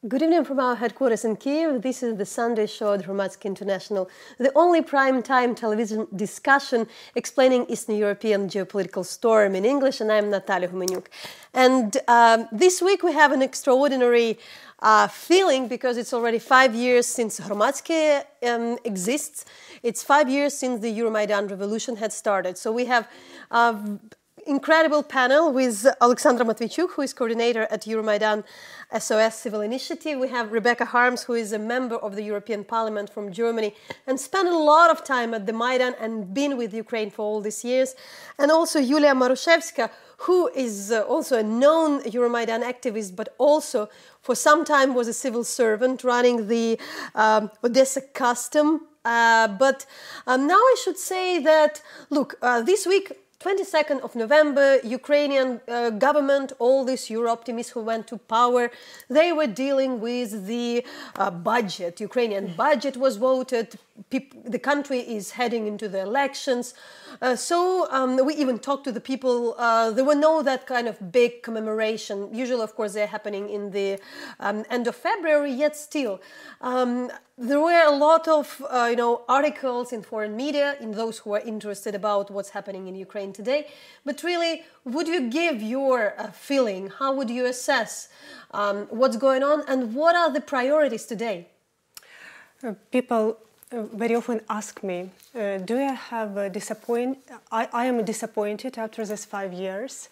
Good evening from our headquarters in Kiev. This is the Sunday show at Euromaidan International, the only prime-time television discussion explaining Eastern European geopolitical storm in English, and I'm Natalia Humenyuk. And this week we have an extraordinary feeling because it's already 5 years since Hromadske exists. It's 5 years since the Euromaidan revolution had started. So we have incredible panel with Olexandra Matviychuk, who is coordinator at Euromaidan SOS Civil Initiative. We have Rebecca Harms, who is a member of the European Parliament from Germany and spent a lot of time at the Maidan and been with Ukraine for all these years. And also Yulia Marushevska, who is also a known Euromaidan activist, but also for some time was a civil servant running the Odesa custom. But now I should say that, look, this week, 22nd of November, Ukrainian government, all these Euro-optimists who went to power, they were dealing with the budget. Ukrainian budget was voted. The country is heading into the elections. So we even talked to the people. There were no that kind of big commemoration. Usually, of course, they're happening in the end of February, yet still. There were a lot of articles in foreign media, in those who are interested about what's happening in Ukraine today. But really, would you give your feeling? How would you assess what's going on, and what are the priorities today? People very often ask me, do I have a I am disappointed after this 5 years,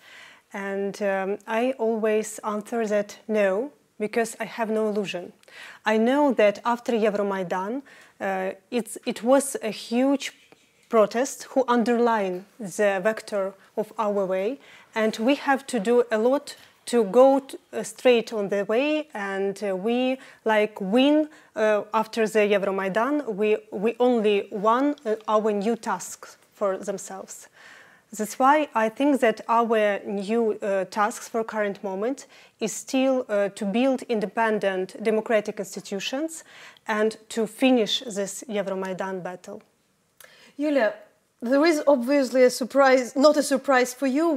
and I always answer that no, because I have no illusion. I know that after Euromaidan, it was a huge protest who underline the vector of our way, and we have to do a lot to go straight on the way, and we win after the Euromaidan. We only won our new tasks for themselves. That's why I think that our new tasks for current moment is still to build independent democratic institutions and to finish this Euromaidan battle. Yulia, there is obviously a surprise, not a surprise for you.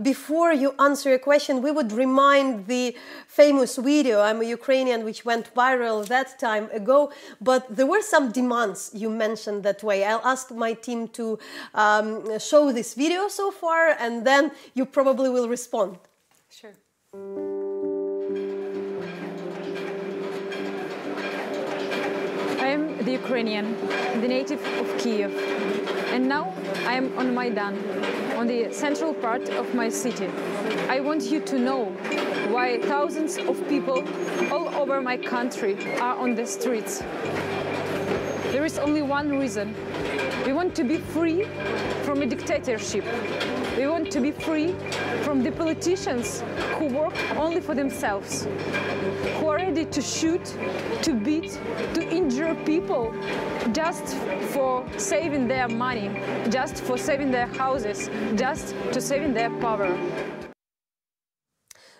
Before you answer a question, we would remind the famous video, I'm a Ukrainian, which went viral that time ago. But there were some demands you mentioned that way. I'll ask my team to show this video so far, and then you probably will respond. Sure. I am the Ukrainian, the native of Kiev, and now I am on Maidan, on the central part of my city. I want you to know why thousands of people all over my country are on the streets. There is only one reason. We want to be free from a dictatorship. We want to be free from the politicians who work only for themselves, who are ready to shoot, to beat, to injure people just for saving their money, just for saving their houses, just to saving their power.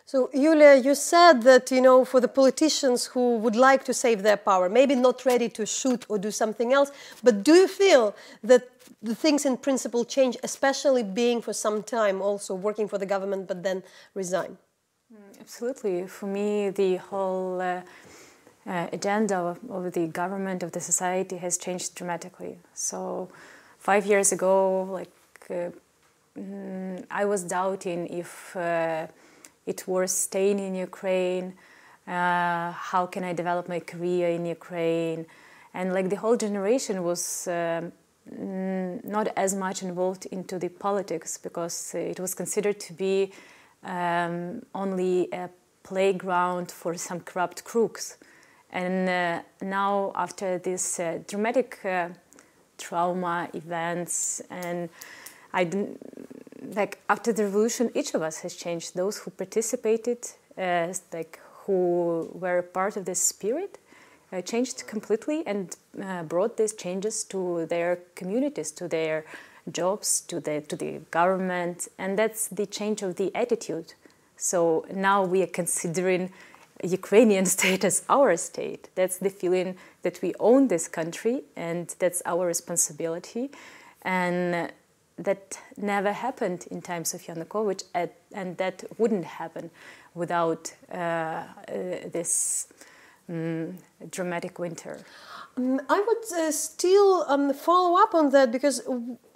So, Yulia, you said that, for the politicians who would like to save their power, maybe not ready to shoot or do something else, but do you feel that the things in principle change, especially being for some time also working for the government but then resign? Absolutely. For me, the whole agenda of the government, of the society has changed dramatically. So 5 years ago, I was doubting if it was staying in Ukraine, how can I develop my career in Ukraine, and the whole generation was not as much involved into the politics because it was considered to be only a playground for some corrupt crooks. And now, after this dramatic trauma events, and after the revolution, each of us has changed. Those who participated, who were part of this spirit changed completely and brought these changes to their communities, to their jobs, to the government, and that's the change of the attitude. So now we are considering Ukrainian state as our state. That's the feeling that we own this country and that's our responsibility. And that never happened in times of Yanukovych, and that wouldn't happen without this dramatic winter. I would still follow up on that because,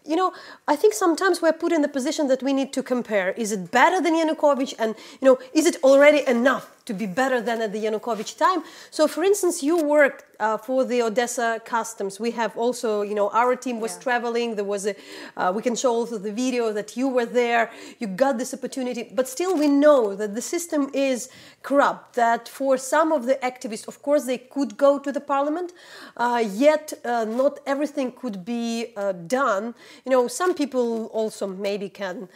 you know, I think sometimes we're put in the position that we need to compare. Is it better than Yanukovych? And, you know, is it already enough to be better than at the Yanukovych time? So, for instance, you worked for the Odesa customs. We have also, you know, our team was traveling. There was we can show also the video that you were there. You got this opportunity. But still, we know that the system is corrupt, that for some of the activists, of course, they could go to the parliament, yet not everything could be done. You know, some people also maybe can,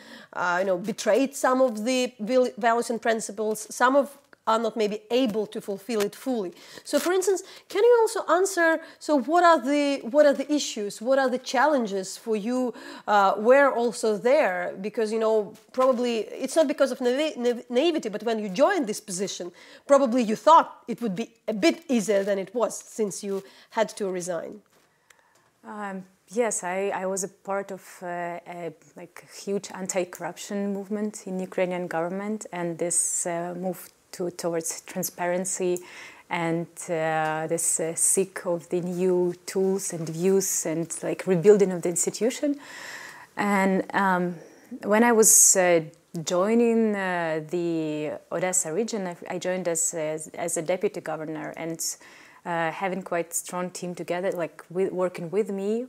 you know, betray some of the values and principles. Some are not maybe able to fulfill it fully. So, for instance, can you also answer? So, what are the issues? What are the challenges for you? Were also there because, you know, probably it's not because of naivety, but when you joined this position, probably you thought it would be a bit easier than it was since you had to resign. Yes, I was a part of a huge anti-corruption movement in Ukrainian government, and this moved towards transparency and this seek of the new tools and views and like rebuilding of the institution. And when I was joining the Odesa region, I joined as a deputy governor, and having quite strong team together, like working with me.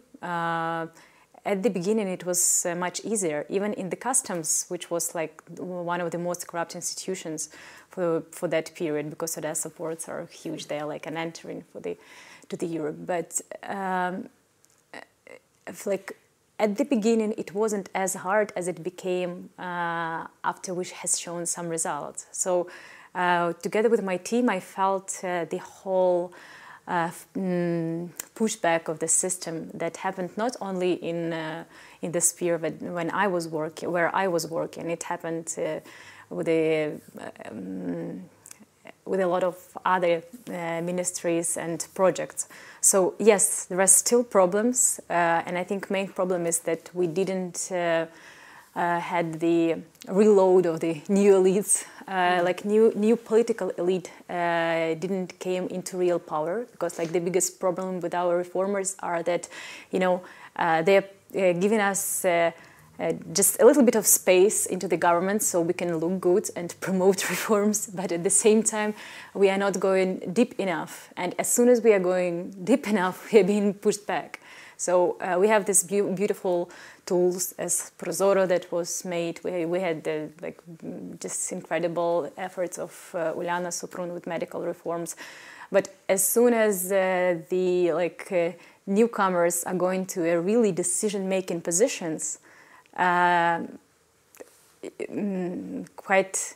At the beginning, it was much easier, even in the customs, which was like one of the most corrupt institutions for that period, because Odesa ports are huge. They are like an entering to the Europe. But like at the beginning, it wasn't as hard as it became after, which has shown some results. So together with my team, I felt the whole pushback of the system that happened not only in the sphere of when I was working, where I was working. It happened with a lot of other ministries and projects. So yes, there are still problems, and I think main problem is that we didn't had the reload of the new elites, like new political elite didn't came into real power, because like the biggest problem with our reformers are that, you know, they're giving us just a little bit of space into the government so we can look good and promote reforms, but at the same time we are not going deep enough, and as soon as we are going deep enough we are being pushed back. So we have this beautiful tools as Prozoro that was made. We had just incredible efforts of Uliana Suprun with medical reforms. But as soon as the newcomers are going to a really decision-making positions, quite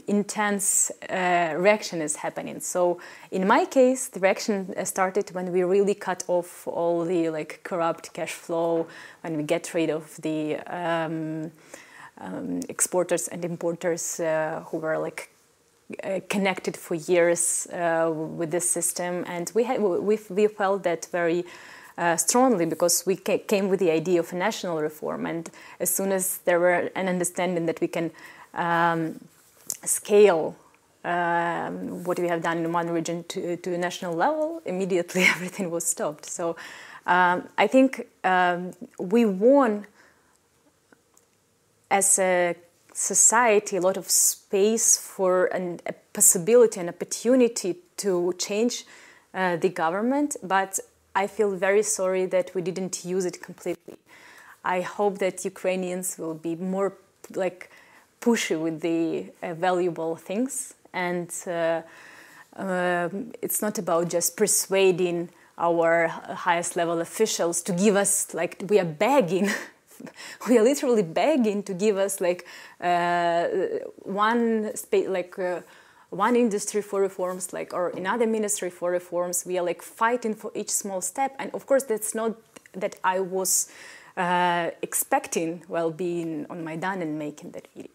intense reaction is happening. So in my case, the reaction started when we really cut off all the corrupt cash flow, when we get rid of the exporters and importers who were connected for years with the system, and we felt that very strongly, because we came with the idea of a national reform, and as soon as there were an understanding that we can scale what we have done in one region to a national level, immediately everything was stopped. So I think we won as a society a lot of space for a possibility and opportunity to change the government, but I feel very sorry that we didn't use it completely. I hope that Ukrainians will be more pushy with the valuable things, and it's not about just persuading our highest level officials to give us, we are begging, we are literally begging to give us one space, one industry for reforms, like, or another ministry for reforms. We are like fighting for each small step. And of course, that's not that I was expecting while being on Maidan and making that video.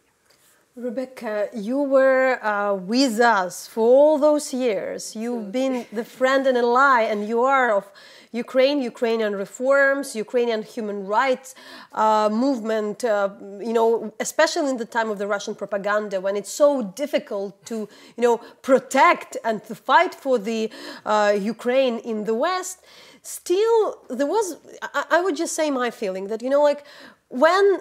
Rebecca, you were with us for all those years. You've been the friend and ally, and you are of Ukraine, Ukrainian reforms, Ukrainian human rights movement, you know, especially in the time of the Russian propaganda, when it's so difficult to, you know, protect and to fight for the Ukraine in the West. Still, there was, I would just say my feeling that, you know, like when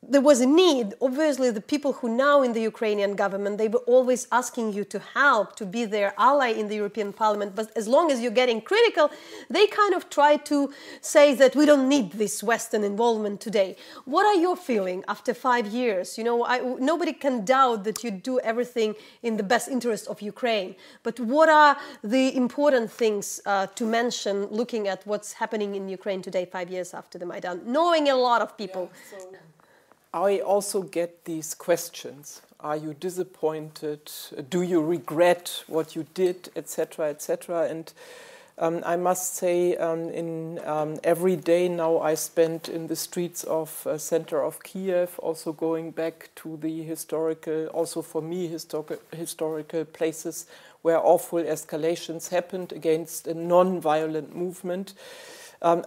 there was a need, obviously the people who now in the Ukrainian government, they were always asking you to help, to be their ally in the European Parliament. But as long as you're getting critical, they kind of try to say that we don't need this Western involvement today. What are your feelings after 5 years? You know, nobody can doubt that you do everything in the best interest of Ukraine. But what are the important things to mention looking at what's happening in Ukraine today, 5 years after the Maidan, knowing a lot of people? Yeah, so I also get these questions. Are you disappointed? Do you regret what you did, etc., etc.? And I must say, every day now I spend in the streets of center of Kiev, also going back to the historical, also for me, historical places where awful escalations happened against a non-violent movement.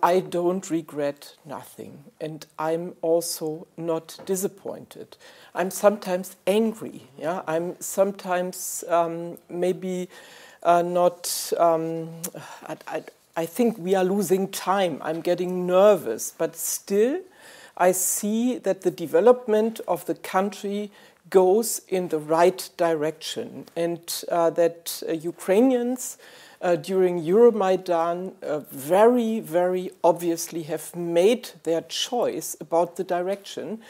I don't regret nothing, and I'm also not disappointed. I'm sometimes angry. Yeah, I'm sometimes maybe not. I think we are losing time. I'm getting nervous, but still, I see that the development of the country goes in the right direction, and that Ukrainians. During Euromaidan, very, very obviously have made their choice about the direction.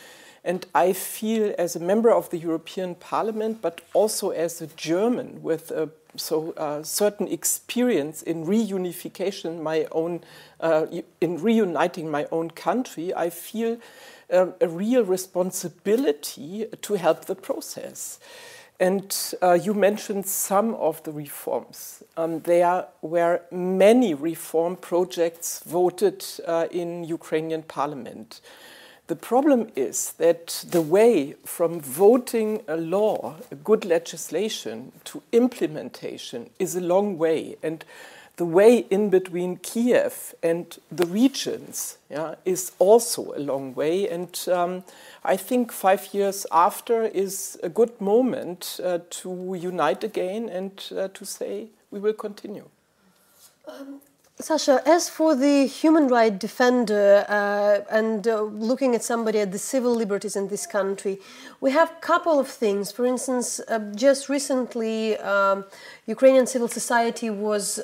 And I feel, as a member of the European Parliament, but also as a German with certain experience in reunification, in reuniting my own country, I feel a real responsibility to help the process. And you mentioned some of the reforms. There were many reform projects voted in Ukrainian parliament. The problem is that the way from voting a law, a good legislation, to implementation is a long way. And the way in between Kiev and the regions is also a long way. And I think 5 years after is a good moment to unite again and to say we will continue. Sasha, as for the human rights defender and looking at somebody at the civil liberties in this country, we have a couple of things. For instance, just recently, Ukrainian civil society was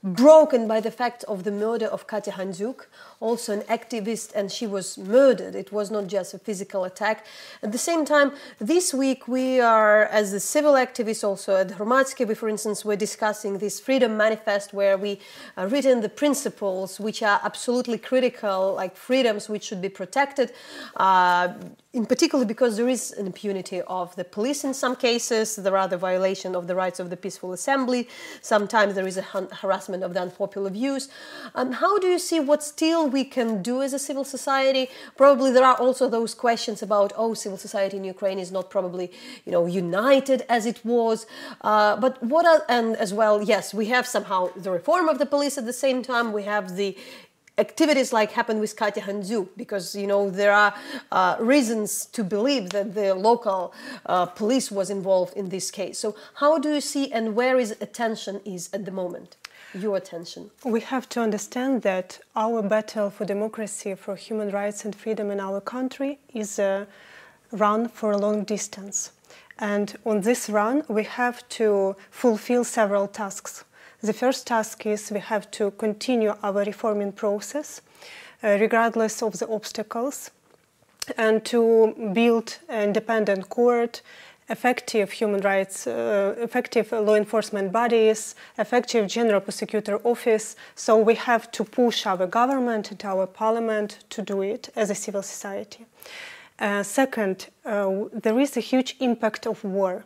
broken by the fact of the murder of Katya Handzuk, also an activist, and she was murdered. It was not just a physical attack. At the same time, this week we are, as a civil activists also at Hromadske, we, for instance, were discussing this freedom manifest where we written the principles which are absolutely critical, like freedoms which should be protected, in particular because there is an impunity of the police in some cases, there are the violation of the rights of the peaceful assembly, sometimes there is a harassment of the unpopular views. How do you see what still we can do as a civil society? Probably there are also those questions about, civil society in Ukraine is not probably, united as it was. But what are, and as well, yes, we have somehow the reform of the police at the same time, we have the activities like happened with Katya Handzuk, because, there are reasons to believe that the local police was involved in this case. So how do you see and where is attention is at the moment, your attention? We have to understand that our battle for democracy, for human rights and freedom in our country is a run for a long distance. And on this run, we have to fulfill several tasks. The first task is we have to continue our reforming process, regardless of the obstacles, and to build an independent court, effective human rights, effective law enforcement bodies, effective general prosecutor office. So we have to push our government and our parliament to do it as a civil society. Second, there is a huge impact of war.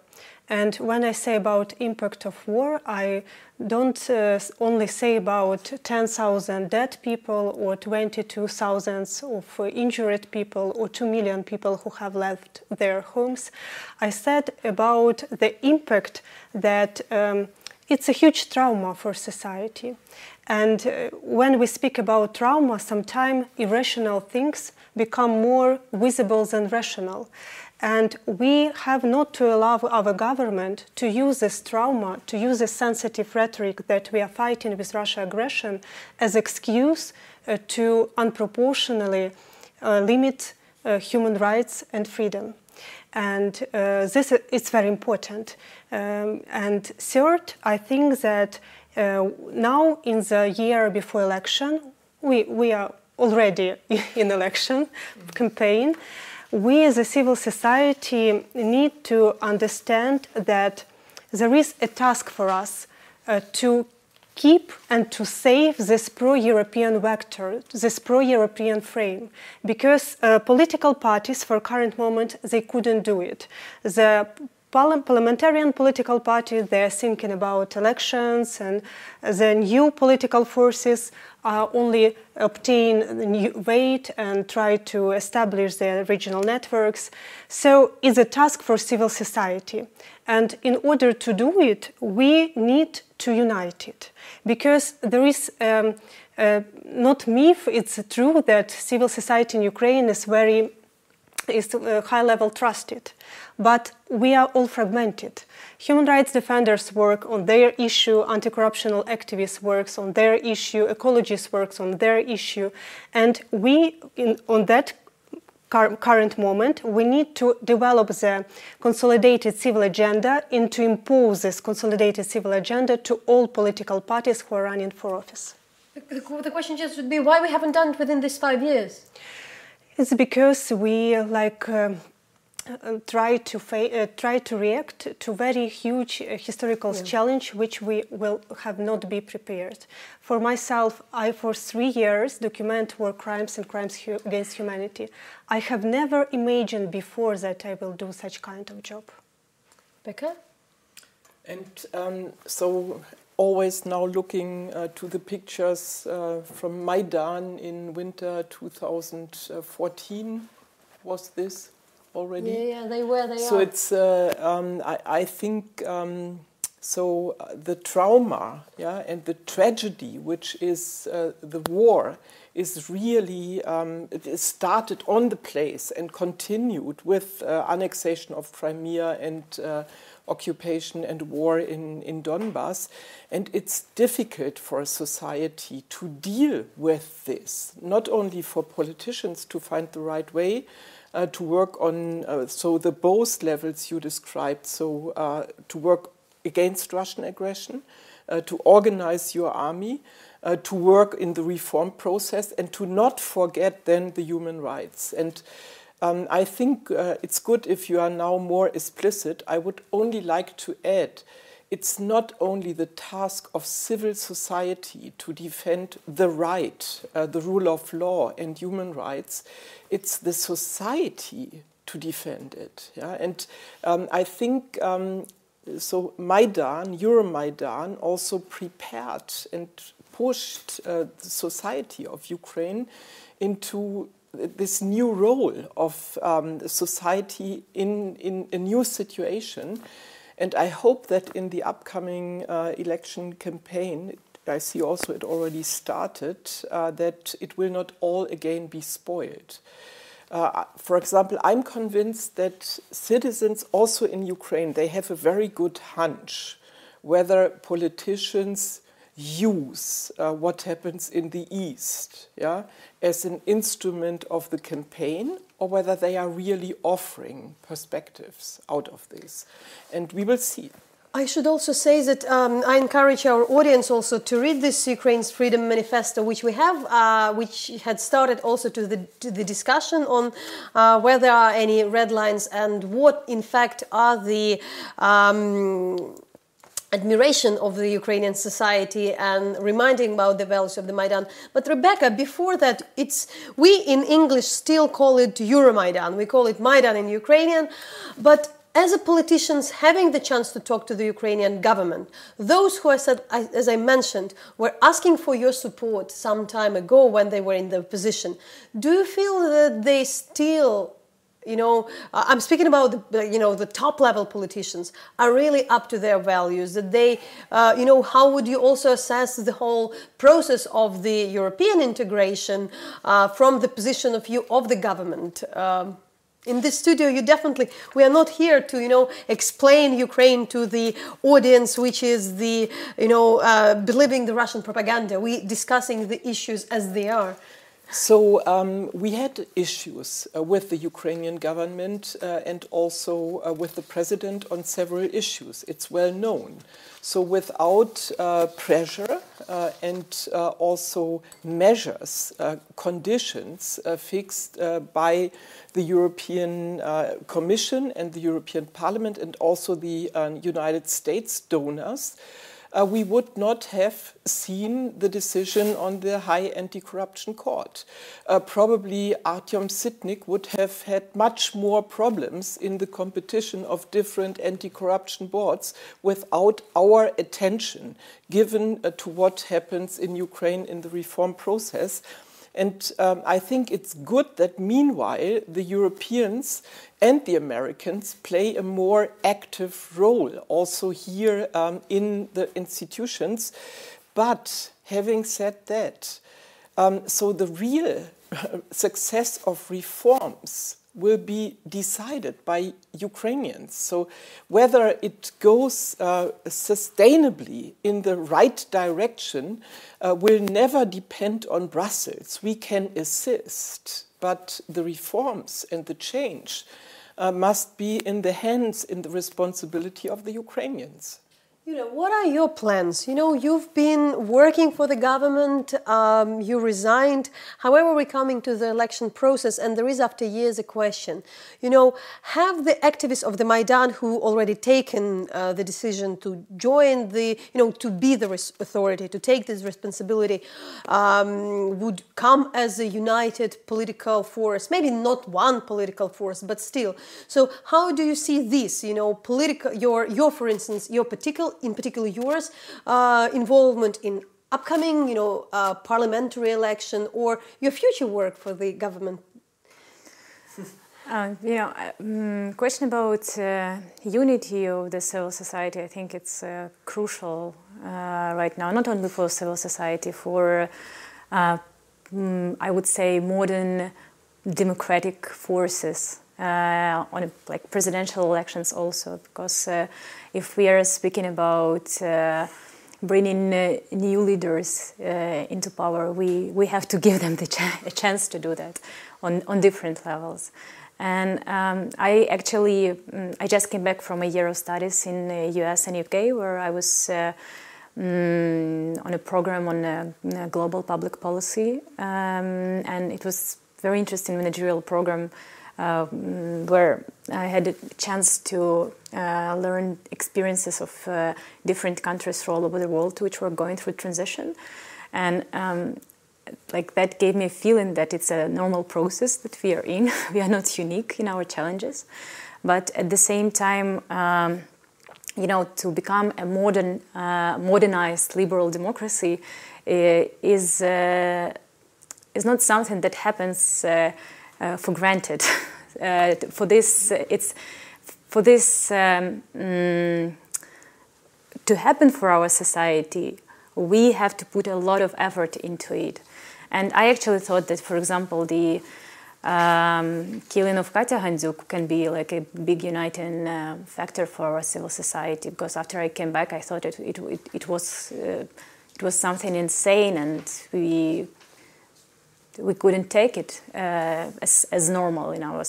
And when I say about impact of war, I don't only say about 10,000 dead people or 22,000 of injured people or 2 million people who have left their homes. I said about the impact that it's a huge trauma for society. And when we speak about trauma, sometimes irrational things become more visible than rational. And we have not to allow our government to use this trauma, to use the sensitive rhetoric that we are fighting with Russia aggression as excuse to unproportionally limit human rights and freedom. And this is very important. And third, I think that now in the year before election, we are already in election campaign. We as a civil society need to understand that there is a task for us to keep and to save this pro-European vector, this pro-European frame, because political parties for current moment, they couldn't do it. The parliamentarian political parties, they're thinking about elections, and the new political forces only obtain new weight and try to establish their regional networks. So it's a task for civil society. And in order to do it, we need to unite it. Because there is not myth, it's true that civil society in Ukraine is high level trusted. But we are all fragmented. Human rights defenders work on their issue, anti-corruptional activists work on their issue, ecologists work on their issue. And we, on that current moment, we need to develop the consolidated civil agenda and to impose this consolidated civil agenda to all political parties who are running for office. The question just would be why we haven't done it within these 5 years? It's because we try to react to very huge historical challenge which we will have not be prepared. For myself, I for 3 years document war crimes and crimes against humanity. I have never imagined before that I will do such kind of job. Becca? And so always now looking to the pictures from Maidan in winter 2014, was this already? Yeah, they were, they so are. It's, I think, so the trauma, yeah, and the tragedy, which is the war, is really, it started on the place and continued with annexation of Crimea and occupation and war in Donbass. And it's difficult for a society to deal with this, not only for politicians to find the right way, to work on, so the both levels you described, so to work against Russian aggression, to organize your army, to work in the reform process, and to not forget then the human rights. And I think it's good if you are now more explicit. I would only like to add, it's not only the task of civil society to defend the right, the rule of law and human rights, it's the society to defend it. Yeah? And I think, so Maidan, Euromaidan also prepared and pushed the society of Ukraine into this new role of society in a new situation. And I hope that in the upcoming election campaign, I see also it already started, that it will not all again be spoiled. For example, I'm convinced that citizens also in Ukraine, they have a very good hunch whether politicians use what happens in the East, yeah, as an instrument of the campaign, or whether they are really offering perspectives out of this. And we will see. I should also say that I encourage our audience also to read this Ukraine's Freedom Manifesto, which we have, which had started also to the discussion on where there are any red lines and what, in fact, are the admiration of the Ukrainian society and reminding about the values of the Maidan. But Rebecca, before that, we in English still call it Euromaidan. We call it Maidan in Ukrainian. But as a politicians having the chance to talk to the Ukrainian government, those who, as I mentioned, were asking for your support some time ago when they were in the opposition, do you feel that they still, I'm speaking about the top level politicians are really up to their values, that they, how would you also assess the whole process of the European integration from the position of the government? In this studio, we are not here to, explain Ukraine to the audience, which is believing the Russian propaganda. We're discussing the issues as they are. So we had issues with the Ukrainian government and also with the president on several issues. It's well known. So without pressure and also measures, conditions fixed by the European Commission and the European Parliament and also the United States donors, we would not have seen the decision on the High Anti-Corruption Court. Probably Artyom Sitnik would have had much more problems in the competition of different anti-corruption boards without our attention given to what happens in Ukraine in the reform process. And I think it's good that meanwhile the Europeans and the Americans play a more active role also here in the institutions. But having said that, so the real success of reforms will be decided by Ukrainians. So whether it goes sustainably in the right direction will never depend on Brussels. We can assist, but the reforms and the change must be in the hands, in the responsibility of the Ukrainians. What are your plans? You've been working for the government, you resigned. However, we're coming to the election process, and there is after years a question. Have the activists of the Maidan who already taken the decision to join to be the authority, to take this responsibility, would come as a united political force, maybe not one political force, but still. So how do you see this, for instance, in particular yours, involvement in upcoming, parliamentary election or your future work for the government? Question about unity of the civil society, I think it's crucial right now, not only for civil society, for, I would say, modern democratic forces. On presidential elections also, because if we are speaking about bringing new leaders into power, we have to give them a chance to do that on different levels. And I just came back from a year of studies in the US and UK, where I was on a program on global public policy, and it was very interesting managerial program where I had a chance to learn experiences of different countries all over the world which were going through transition, and that gave me a feeling that it's a normal process that we are in. We are not unique in our challenges, but at the same time, to become a modernized liberal democracy is not something that happens for granted. For this to happen for our society, we have to put a lot of effort into it. And I actually thought that, for example, the killing of Katya Handzuk can be like a big uniting factor for our civil society. Because after I came back, I thought it was something insane, and we couldn't take it as normal in our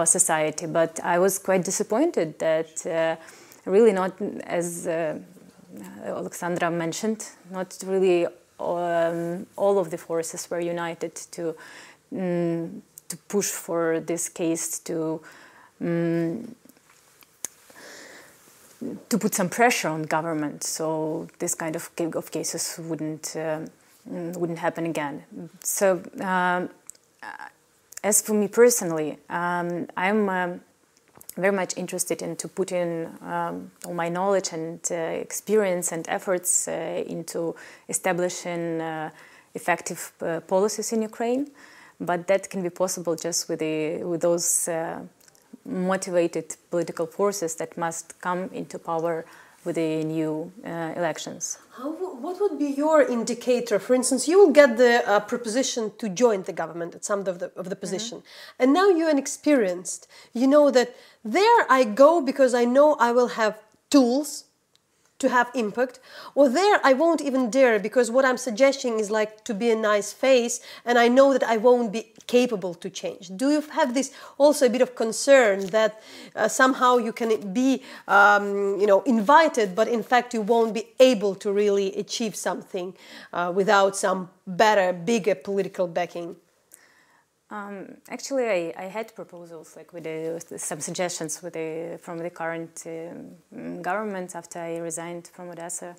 society. But I was quite disappointed that really not, as Olexandra mentioned, not really all of the forces were united to push for this case to to put some pressure on government, so this kind of cases wouldn't happen again. So, as for me personally, I'm very much interested in to put in all my knowledge and experience and efforts into establishing effective policies in Ukraine, but that can be possible just with those motivated political forces that must come into power with the new elections. What would be your indicator? For instance, you will get the proposition to join the government at some of the position, and now you're inexperienced. You know that there I go because I know I will have tools to have impact, or there I won't even dare because what I'm suggesting is like to be a nice face, and I know that I won't be capable to change. Do you have this also a bit of concern that somehow you can be invited, but in fact you won't be able to really achieve something without some better, bigger political backing? Actually, I had proposals like with some suggestions from the current government after I resigned from Odesa,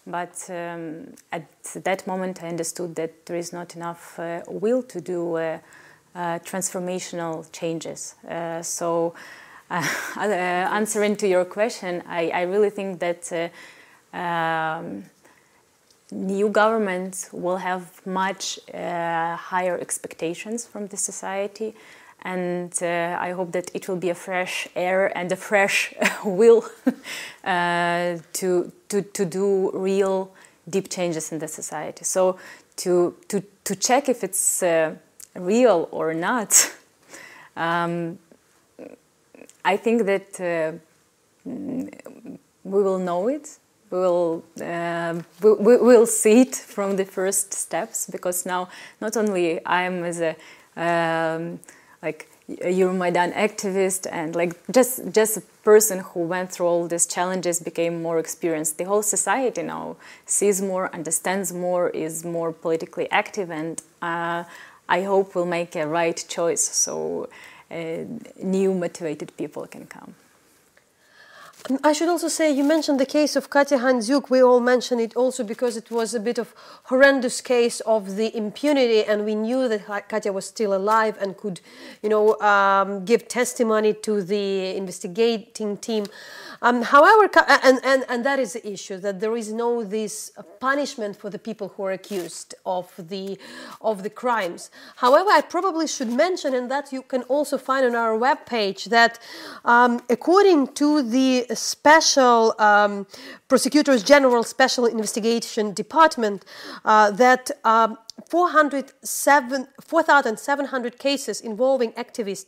but at that moment I understood that there is not enough will to do transformational changes. So, answering to your question, I really think that new government will have much higher expectations from the society, and I hope that it will be a fresh air and a fresh will to do real deep changes in the society. So to check if it's real or not, I think that we will know it. We'll see it from the first steps, because now not only I'm as a Euromaidan activist and just a person who went through all these challenges became more experienced. The whole society now sees more, understands more, is more politically active, and I hope will make a right choice so new motivated people can come. I should also say, you mentioned the case of Katya Handzuk. We all mentioned it also because it was a bit of horrendous case of the impunity, and we knew that Katya was still alive and could, give testimony to the investigating team. However, and that is the issue, that there is no this punishment for the people who are accused of the crimes. However, I probably should mention, and that you can also find on our webpage, that according to the Special Prosecutors General Special Investigation Department, that 4,700 cases involving activists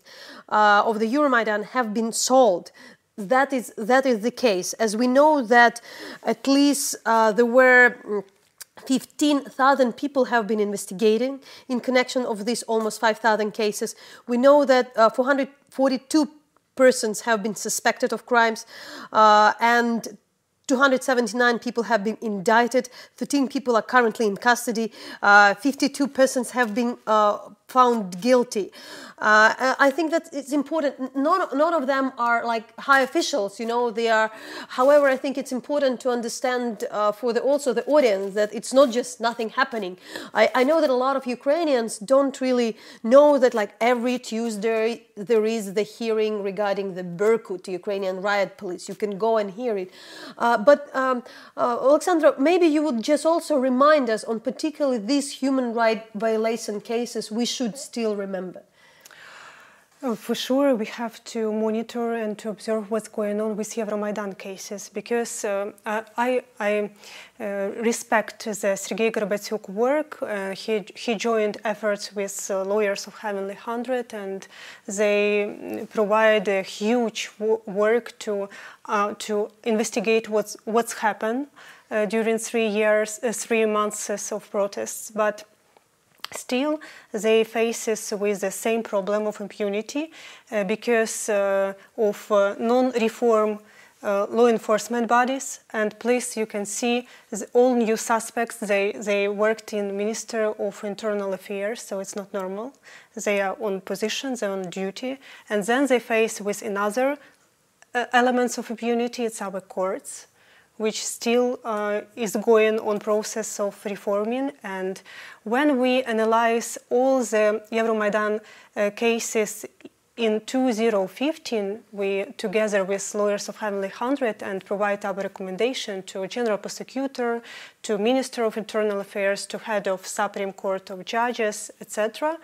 of the Euromaidan have been solved. That is the case, as we know that at least there were 15,000 people have been investigating in connection of these almost 5,000 cases. We know that 442 persons have been suspected of crimes, and 279 people have been indicted, 13 people are currently in custody, 52 persons have been found guilty. I think that it's important. None of them are like high officials, they are. However, I think it's important to understand for also the audience that it's not just nothing happening. I know that a lot of Ukrainians don't really know that like every Tuesday there is the hearing regarding the Berkut, Ukrainian riot police. You can go and hear it. But Olexandra, maybe you would just also remind us on particularly these human rights violation cases we should still remember. For sure, we have to monitor and to observe what's going on with Euromaidan cases, because I respect the Sergei Gorbatyuk work. He joined efforts with lawyers of Heavenly Hundred, and they provide a huge work to investigate what's happened during 3 months of protests. But still, they face with the same problem of impunity because of non-reform law enforcement bodies. And please, you can see all new suspects, they worked in Minister of Internal Affairs, so it's not normal. They are on position, they're on duty, and then they face with another elements of impunity. It's our courts, which still is going on process of reforming. And when we analyze all the Euromaidan cases in 2015, we, together with lawyers of Heavenly Hundred, and provide our recommendation to General Prosecutor, to Minister of Internal Affairs, to Head of Supreme Court of Judges, etc.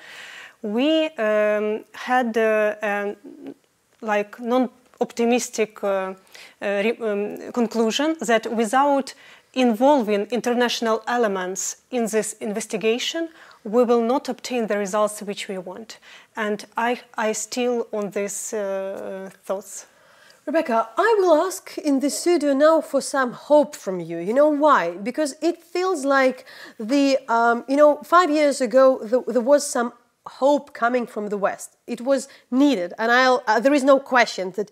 We had like non-optimistic conclusion that without involving international elements in this investigation, we will not obtain the results which we want. And I still on these thoughts. Rebecca, I will ask in the studio now for some hope from you. You know why? Because it feels like 5 years ago there was some hope coming from the West. It was needed, and there is no question that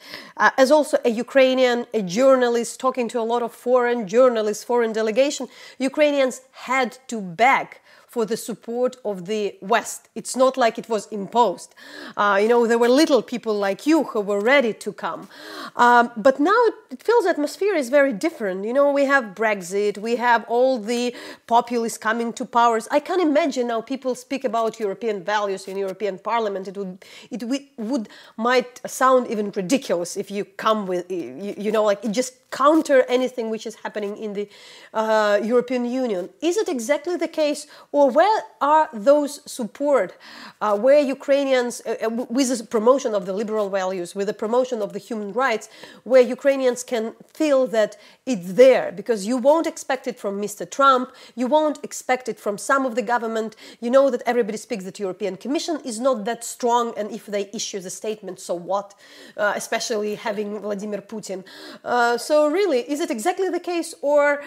as also a Ukrainian, a journalist, talking to a lot of foreign journalists, foreign delegation, Ukrainians had to beg for the support of the West. It's not like it was imposed. There were little people like you who were ready to come. But now it feels the atmosphere is very different. We have Brexit, we have all the populists coming to powers. I can't imagine now people speak about European values in European Parliament. It might sound even ridiculous if you come with, it just counter anything which is happening in the European Union. Is it exactly the case? Or where are those support, where Ukrainians, with the promotion of the liberal values, with the promotion of the human rights, where Ukrainians can feel that it's there? Because you won't expect it from Mr. Trump, you won't expect it from some of the government. You know that everybody speaks that European Commission is not that strong, and if they issue the statement, so what? Especially having Vladimir Putin. So really, is it exactly the case, or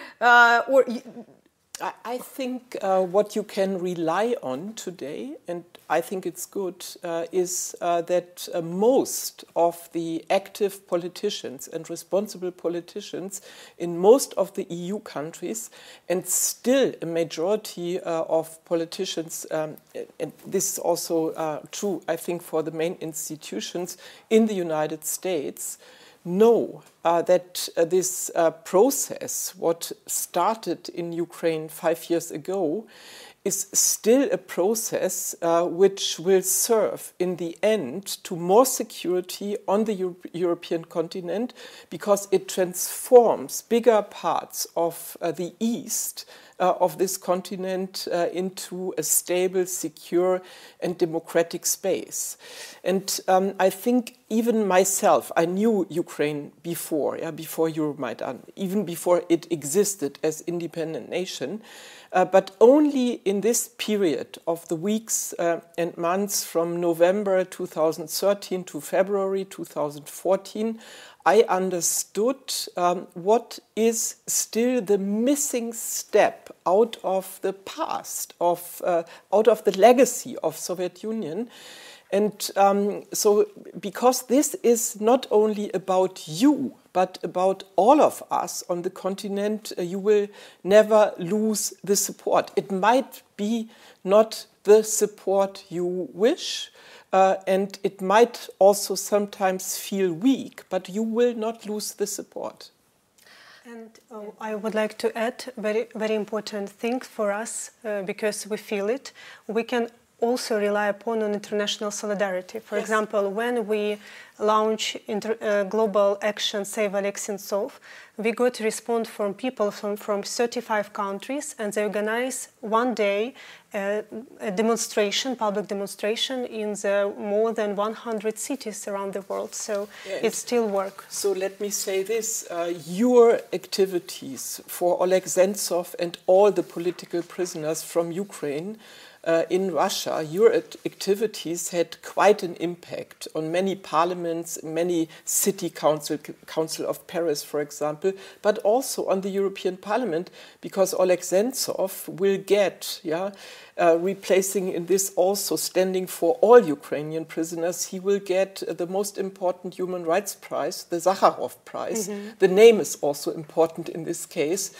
I think what you can rely on today, and I think it's good, is that most of the active politicians and responsible politicians in most of the EU countries, and still a majority of politicians, and this is also true, I think, for the main institutions in the United States, know that this process, what started in Ukraine 5 years ago, is still a process which will serve in the end to more security on the European continent, because it transforms bigger parts of the east of this continent into a stable, secure and democratic space. And I think even myself, I knew Ukraine before Euromaidan, even before it existed as independent nation. But only in this period of the weeks and months from November 2013 to February 2014, I understood what is still the missing step out of the past, out of the legacy of Soviet Union. And so because this is not only about you, but about all of us on the continent, you will never lose the support. It might be not the support you wish, and it might also sometimes feel weak, but you will not lose the support. And I would like to add very, very important thing for us, because we feel it. We can also rely upon international solidarity. For example, when we launch global action Save Alexei, we got a response from people from 35 countries, and they organize one day a demonstration, public demonstration in the more than 100 cities around the world. So it still works. So let me say this, your activities for Oleg Sentsov and all the political prisoners from Ukraine in Russia, your activities had quite an impact on many parliaments, many city council of Paris, for example, but also on the European Parliament, because Oleg Sentsov will get, replacing in this also standing for all Ukrainian prisoners, he will get the most important human rights prize, the Sakharov Prize. The name is also important in this case,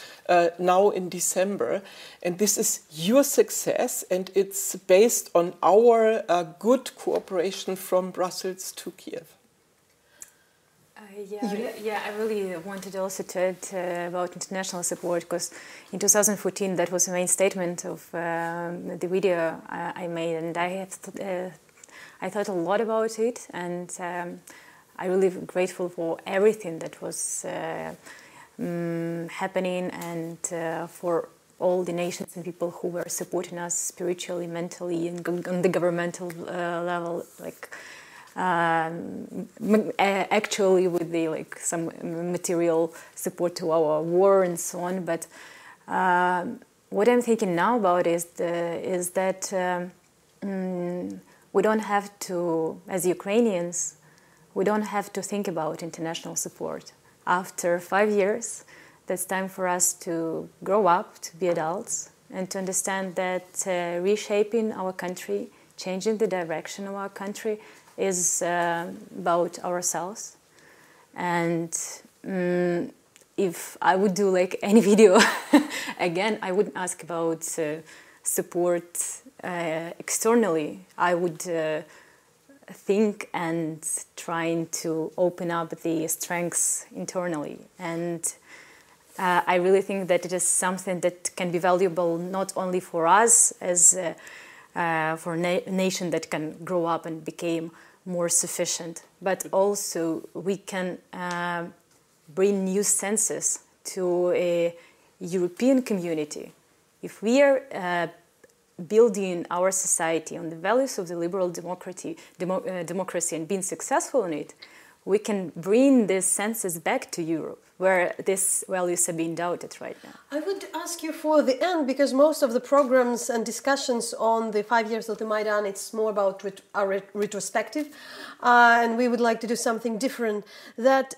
now in December. And this is your success, and it's based on our good cooperation from Brussels to Kiev. I really wanted also to add about international support, because in 2014 that was the main statement of the video I made, and I thought a lot about it, and I'm really grateful for everything that was happening, and for all the nations and people who were supporting us spiritually, mentally, and on the governmental level, like. Actually with the some material support to our war and so on, but what I'm thinking now about is that we don't have to, as Ukrainians, we don't have to think about international support. After 5 years, that's time for us to grow up, to be adults, and to understand that reshaping our country, changing the direction of our country, is about ourselves. And if I would do any video again, I wouldn't ask about support externally. I would think and trying to open up the strengths internally. And I really think that it is something that can be valuable not only for us as for a nation that can grow up and become more sufficient, but also we can bring new senses to a European community. If we are building our society on the values of the liberal democracy and being successful in it, we can bring these senses back to Europe, where these values are being doubted right now. I would ask you for the end, because most of the programs and discussions on the 5 years of the Maidan, it's more about our retrospective, and we would like to do something different. Can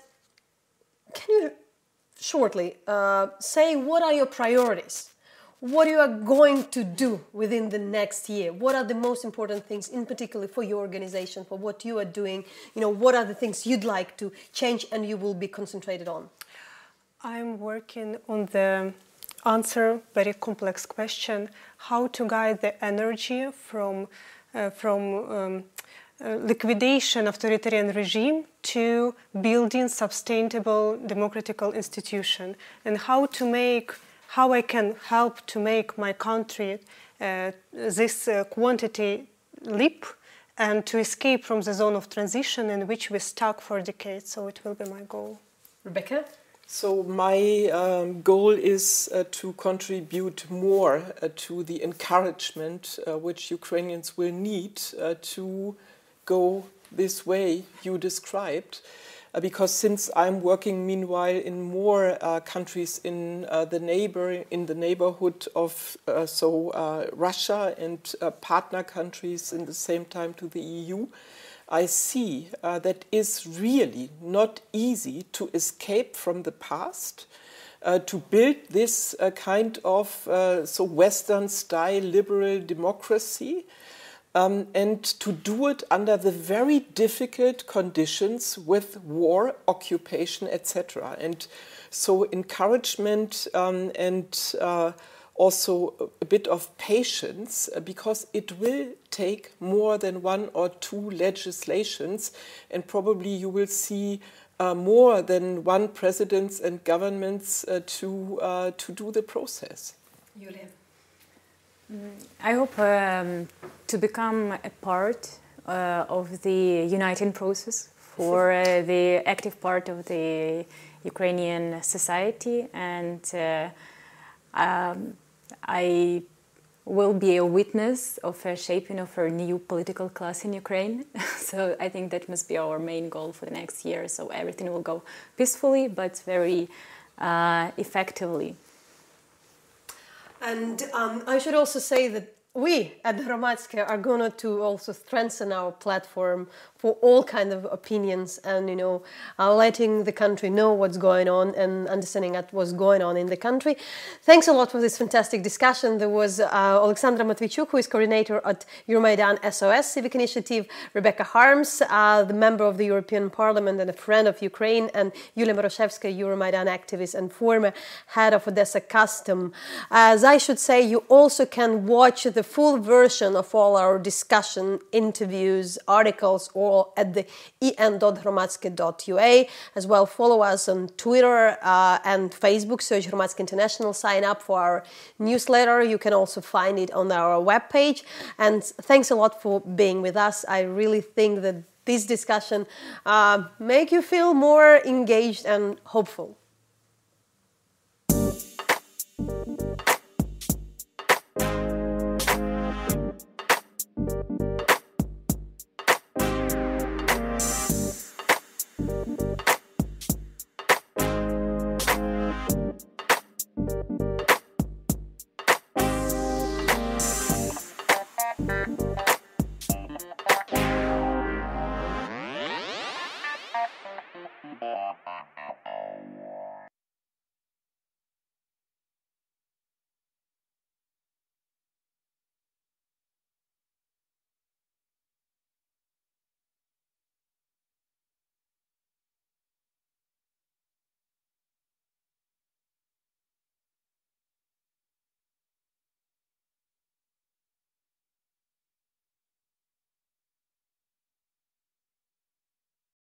you shortly say what are your priorities? What you are going to do within the next year? What are the most important things, in particular for your organization, for what you are doing? What are the things you'd like to change and you will be concentrated on? I'm working on the answer very complex question: how to guide the energy from liquidation of authoritarian regime to building sustainable democratical institution, and how I can help to make my country this quantity leap and to escape from the zone of transition in which we're stuck for decades. So it will be my goal. Rebecca? So my goal is to contribute more to the encouragement which Ukrainians will need to go this way you described. Because since I'm working meanwhile in more countries in the neighborhood of Russia and partner countries in the same time to the EU, I see that it's really not easy to escape from the past, to build this kind of Western-style liberal democracy, and to do it under the very difficult conditions with war, occupation, etc. And so encouragement and also a bit of patience, because it will take more than 1 or 2 legislations, and probably you will see more than 1 presidents and governments to do the process. Yulia? I hope to become a part of the uniting process for the active part of the Ukrainian society, and I will be a witness of a shaping of a new political class in Ukraine. So I think that must be our main goal for the next year. So everything will go peacefully, but very effectively. And I should also say that we at the Hromadske are going to also strengthen our platform for all kinds of opinions and, letting the country know what's going on and understanding what's going on in the country. Thanks a lot for this fantastic discussion. There was Olexandra Matviychuk, who is coordinator at Euromaidan SOS civic initiative, Rebecca Harms, the member of the European Parliament and a friend of Ukraine, and Yulia Marushevska, Euromaidan activist and former head of Odesa Custom. As I should say, you also can watch the full version of all our discussion, interviews, articles, all at the en.hromadske.ua. As well, follow us on Twitter and Facebook, search Hromadske International, sign up for our newsletter. You can also find it on our webpage. And thanks a lot for being with us. I really think that this discussion make you feel more engaged and hopeful.